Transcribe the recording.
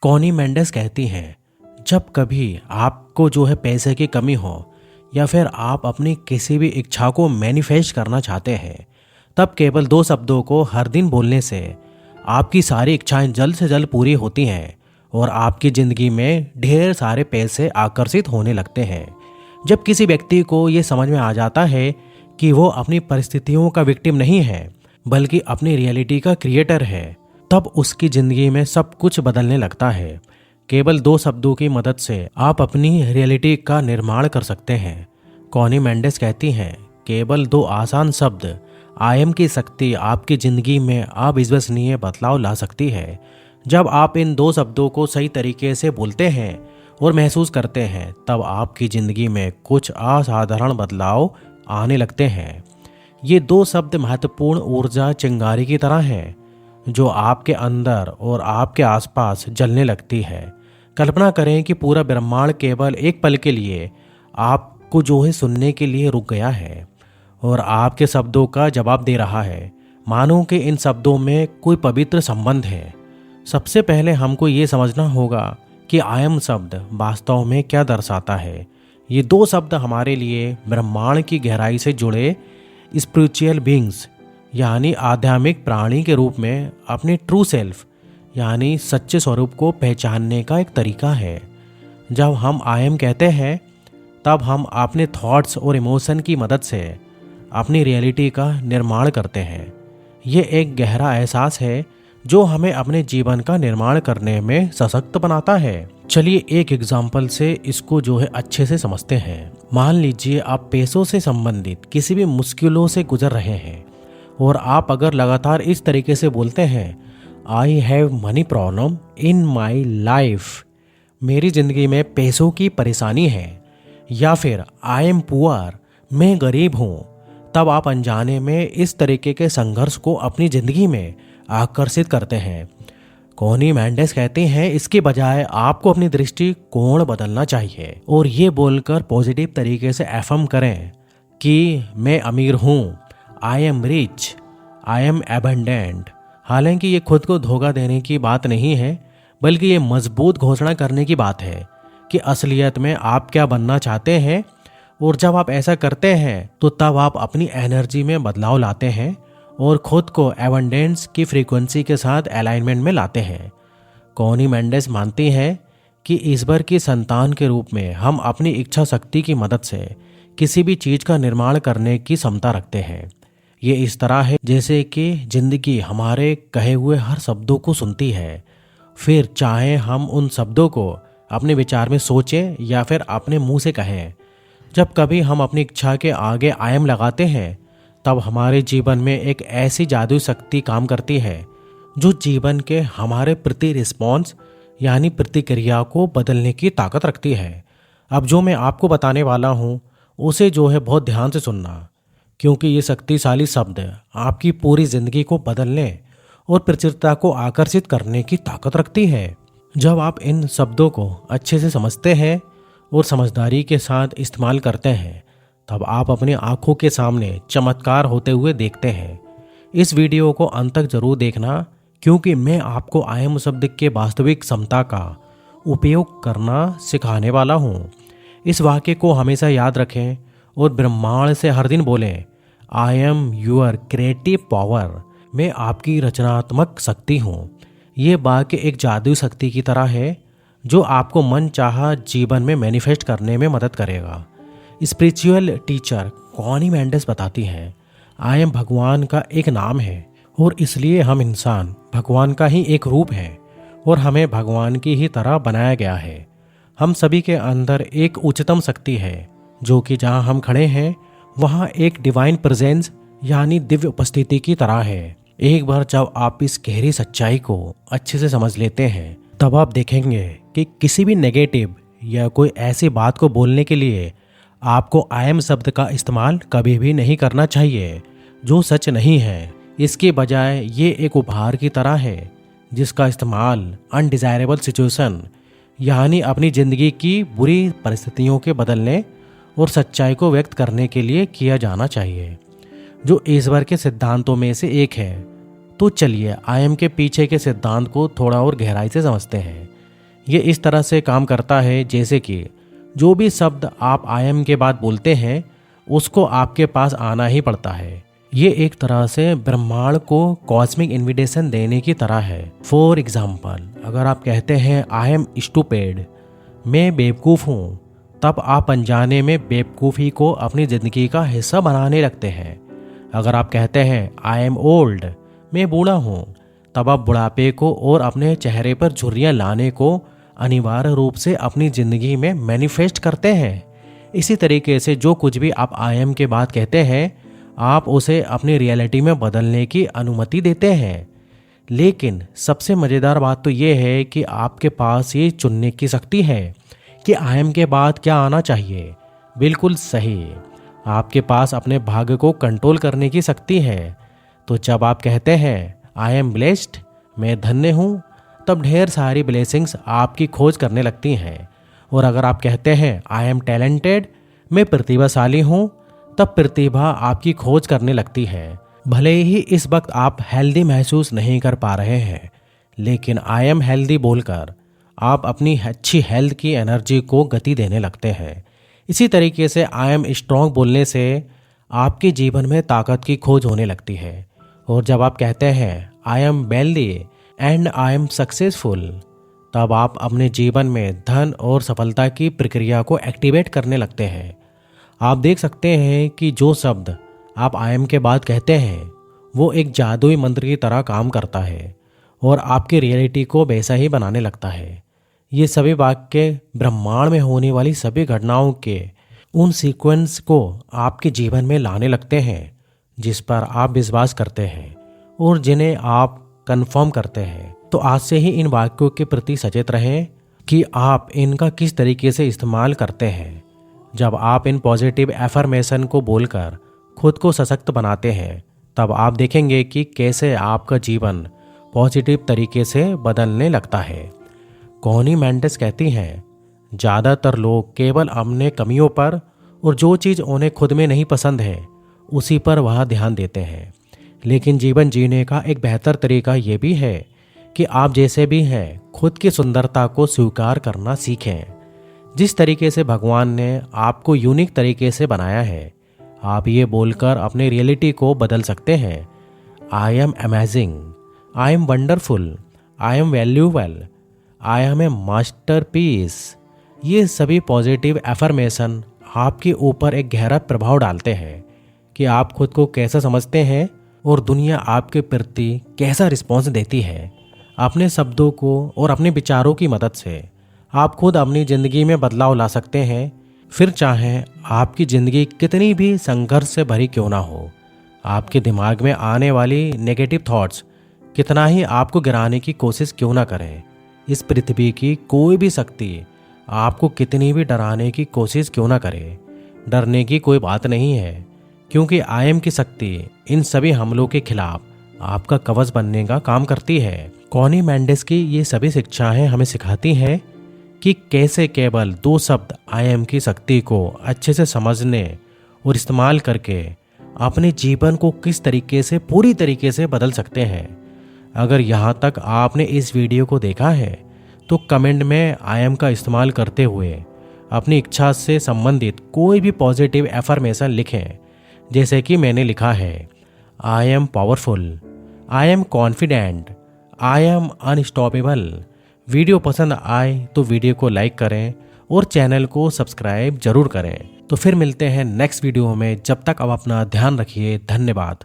Connie Mendes कहती हैं, जब कभी आपको पैसे की कमी हो या फिर आप अपनी किसी भी इच्छा को मैनिफेस्ट करना चाहते हैं, तब केवल 2 शब्दों को हर दिन बोलने से आपकी सारी इच्छाएं जल्द से जल्द पूरी होती हैं और आपकी ज़िंदगी में ढेर सारे पैसे आकर्षित होने लगते हैं। जब किसी व्यक्ति को ये समझ में आ जाता है कि वो अपनी परिस्थितियों का विक्टिम नहीं है बल्कि अपनी रियलिटी का क्रिएटर है, तब उसकी ज़िंदगी में सब कुछ बदलने लगता है। केवल 2 शब्दों की मदद से आप अपनी रियलिटी का निर्माण कर सकते हैं। कॉनी मेंडेस कहती हैं, केवल 2 आसान शब्द आई एम की शक्ति आपकी ज़िंदगी में अविश्वसनीय बदलाव ला सकती है। जब आप इन 2 शब्दों को सही तरीके से बोलते हैं और महसूस करते हैं, तब आपकी ज़िंदगी में कुछ असाधारण बदलाव आने लगते हैं। ये 2 शब्द महत्वपूर्ण ऊर्जा चिंगारी की तरह हैं जो आपके अंदर और आपके आसपास जलने लगती है। कल्पना करें कि पूरा ब्रह्मांड केवल एक पल के लिए आपको सुनने के लिए रुक गया है और आपके शब्दों का जवाब दे रहा है, मानो कि इन शब्दों में कोई पवित्र संबंध है। सबसे पहले हमको ये समझना होगा कि आई एम शब्द वास्तव में क्या दर्शाता है। ये 2 शब्द हमारे लिए ब्रह्मांड की गहराई से जुड़े स्पिरिचुअल बीइंग्स यानी आध्यात्मिक प्राणी के रूप में अपने ट्रू सेल्फ यानी सच्चे स्वरूप को पहचानने का एक तरीका है। जब हम आई एम कहते हैं, तब हम अपने थॉट्स और इमोशन की मदद से अपनी रियलिटी का निर्माण करते हैं। ये एक गहरा एहसास है जो हमें अपने जीवन का निर्माण करने में सशक्त बनाता है। चलिए एक एग्जाम्पल से इसको अच्छे से समझते हैं। मान लीजिए आप पैसों से संबंधित किसी भी मुश्किलों से गुजर रहे हैं और आप अगर लगातार इस तरीके से बोलते हैं, I have money problem in my life, मेरी जिंदगी में पैसों की परेशानी है, या फिर आई एम पुअर, मैं गरीब हूँ, तब आप अनजाने में इस तरीके के संघर्ष को अपनी जिंदगी में आकर्षित करते हैं। कॉनी मेंडेस कहते हैं, इसके बजाय आपको अपनी दृष्टिकोण बदलना चाहिए और ये बोलकर पॉजिटिव तरीके से एफर्म करें कि मैं अमीर हूँ, I am rich, I am abundant. हालांकि ये खुद को धोखा देने की बात नहीं है, बल्कि ये मजबूत घोषणा करने की बात है कि असलियत में आप क्या बनना चाहते हैं। और जब आप ऐसा करते हैं तो तब आप अपनी एनर्जी में बदलाव लाते हैं और खुद को एबंडेंस की फ्रीक्वेंसी के साथ अलाइनमेंट में लाते हैं। कॉनी मेंडेस मानती हैं कि ईश्वर की संतान के रूप में हम अपनी इच्छा शक्ति की मदद से किसी भी चीज़ का निर्माण करने की क्षमता रखते हैं। ये इस तरह है जैसे कि जिंदगी हमारे कहे हुए हर शब्दों को सुनती है, फिर चाहे हम उन शब्दों को अपने विचार में सोचें या फिर अपने मुंह से कहें। जब कभी हम अपनी इच्छा के आगे आई एम लगाते हैं, तब हमारे जीवन में एक ऐसी जादुई शक्ति काम करती है जो जीवन के हमारे प्रति रिस्पॉन्स यानी प्रतिक्रिया को बदलने की ताकत रखती है। अब जो मैं आपको बताने वाला हूँ उसे बहुत ध्यान से सुनना, क्योंकि ये शक्तिशाली शब्द आपकी पूरी जिंदगी को बदलने और प्रचुरता को आकर्षित करने की ताकत रखती है। जब आप इन शब्दों को अच्छे से समझते हैं और समझदारी के साथ इस्तेमाल करते हैं, तब आप अपनी आंखों के सामने चमत्कार होते हुए देखते हैं। इस वीडियो को अंत तक जरूर देखना, क्योंकि मैं आपको आई एम शब्द के वास्तविक क्षमता का उपयोग करना सिखाने वाला हूँ। इस वाक्य को हमेशा याद रखें और ब्रह्मांड से हर दिन बोलें, I am your creative power, मैं आपकी रचनात्मक शक्ति हूँ। ये वाक्य एक जादुई शक्ति की तरह है जो आपको मन चाहा जीवन में मैनिफेस्ट करने में मदद करेगा। स्पिरिचुअल टीचर कॉनी मेंडेस बताती हैं, आई एम भगवान का एक नाम है और इसलिए हम इंसान भगवान का ही एक रूप है और हमें भगवान की ही तरह बनाया गया है। हम सभी के अंदर एक उच्चतम शक्ति है जो कि जहाँ हम खड़े हैं वहाँ एक डिवाइन प्रेजेंस यानी दिव्य उपस्थिति की तरह है। एक बार जब आप इस गहरी सच्चाई को अच्छे से समझ लेते हैं, तब आप देखेंगे कि किसी भी नेगेटिव या कोई ऐसी बात को बोलने के लिए आपको आई एम शब्द का इस्तेमाल कभी भी नहीं करना चाहिए जो सच नहीं है। इसके बजाय ये एक उपहार की तरह है जिसका इस्तेमाल अनडिजायरेबल सिचुएशन यानी अपनी ज़िंदगी की बुरी परिस्थितियों के बदलने और सच्चाई को व्यक्त करने के लिए किया जाना चाहिए, जो ईश्वर के सिद्धांतों में से एक है। तो चलिए आई एम के पीछे के सिद्धांत को थोड़ा और गहराई से समझते हैं। ये इस तरह से काम करता है जैसे कि जो भी शब्द आप आई एम के बाद बोलते हैं उसको आपके पास आना ही पड़ता है। ये एक तरह से ब्रह्मांड को कॉस्मिक इन्विटेशन देने की तरह है। फॉर एग्जाम्पल, अगर आप कहते हैं आई एम स्टूपिड, मैं बेवकूफ़ हूँ, तब आप अनजाने में बेवकूफ़ी को अपनी ज़िंदगी का हिस्सा बनाने लगते हैं। अगर आप कहते हैं आई एम ओल्ड, मैं बूढ़ा हूँ, तब आप बुढ़ापे को और अपने चेहरे पर झुर्रियाँ लाने को अनिवार्य रूप से अपनी ज़िंदगी में मैनिफेस्ट करते हैं। इसी तरीके से जो कुछ भी आप आई एम के बाद कहते हैं, आप उसे अपनी रियलिटी में बदलने की अनुमति देते हैं। लेकिन सबसे मज़ेदार बात तो ये है कि आपके पास ये चुनने की शक्ति है कि आई एम के बाद क्या आना चाहिए। बिल्कुल सही, आपके पास अपने भाग्य को कंट्रोल करने की शक्ति है। तो जब आप कहते हैं आई एम ब्लेस्ड, मैं धन्य हूँ, तब ढेर सारी ब्लेसिंग्स आपकी खोज करने लगती हैं। और अगर आप कहते हैं आई एम टैलेंटेड, मैं प्रतिभाशाली हूँ, तब प्रतिभा आपकी खोज करने लगती है। भले ही इस वक्त आप हेल्दी महसूस नहीं कर पा रहे हैं, लेकिन आई एम हेल्दी बोलकर आप अपनी अच्छी हेल्थ की एनर्जी को गति देने लगते हैं। इसी तरीके से आई एम स्ट्रॉन्ग बोलने से आपके जीवन में ताकत की खोज होने लगती है। और जब आप कहते हैं I M wealthy and I am successful, तब आप अपने जीवन में धन और सफलता की प्रक्रिया को एक्टिवेट करने लगते हैं। आप देख सकते हैं कि जो शब्द आप आई एम के बाद कहते हैं वो एक जादुई मंत्र की तरह काम करता है और आपकी रियलिटी को वैसा ही बनाने लगता है। ये सभी वाक्य ब्रह्मांड में होने वाली सभी घटनाओं के उन सीक्वेंस को आपके जीवन में लाने लगते हैं जिस पर आप विश्वास करते हैं और जिन्हें आप कंफर्म करते हैं। तो आज से ही इन वाक्यों के प्रति सचेत रहें कि आप इनका किस तरीके से इस्तेमाल करते हैं। जब आप इन पॉजिटिव एफर्मेशन को बोलकर खुद को सशक्त बनाते हैं, तब आप देखेंगे कि कैसे आपका जीवन पॉजिटिव तरीके से बदलने लगता है। कॉनी मेंडेस कहती हैं, ज़्यादातर लोग केवल अपने कमियों पर और जो चीज़ उन्हें खुद में नहीं पसंद है उसी पर वह ध्यान देते हैं। लेकिन जीवन जीने का एक बेहतर तरीका ये भी है कि आप जैसे भी हैं खुद की सुंदरता को स्वीकार करना सीखें। जिस तरीके से भगवान ने आपको यूनिक तरीके से बनाया है, आप ये बोलकर अपने रियलिटी को बदल सकते हैं। I am amazing, I am wonderful, I am valuable, I am a masterpiece. ये सभी पॉजिटिव एफर्मेशन आपके ऊपर एक गहरा प्रभाव डालते हैं कि आप खुद को कैसा समझते हैं और दुनिया आपके प्रति कैसा रिस्पॉन्स देती है। अपने शब्दों को और अपने विचारों की मदद से आप खुद अपनी ज़िंदगी में बदलाव ला सकते हैं। फिर चाहे आपकी ज़िंदगी कितनी भी संघर्ष से भरी क्यों ना हो, आपके दिमाग में आने वाली नेगेटिव थॉट्स कितना ही आपको गिराने की कोशिश क्यों ना करें, इस पृथ्वी की कोई भी शक्ति आपको कितनी भी डराने की कोशिश क्यों ना करे, डरने की कोई बात नहीं है, क्योंकि आई एम की शक्ति इन सभी हमलों के खिलाफ आपका कवच बनने का काम करती है। कॉनी मेंडेस की ये सभी शिक्षाएं हमें सिखाती हैं कि कैसे केवल 2 शब्द आई एम की शक्ति को अच्छे से समझने और इस्तेमाल करके अपने जीवन को किस तरीके से पूरी तरीके से बदल सकते हैं। अगर यहाँ तक आपने इस वीडियो को देखा है तो कमेंट में आई एम का इस्तेमाल करते हुए अपनी इच्छा से संबंधित कोई भी पॉजिटिव एफर्मेशन लिखें, जैसे कि मैंने लिखा है I am powerful, I am confident, I am unstoppable. Video पसंद आए तो वीडियो को लाइक करें और चैनल को सब्सक्राइब जरूर करें। तो फिर मिलते हैं नेक्स्ट वीडियो में। जब तक आप अपना ध्यान रखिए। धन्यवाद।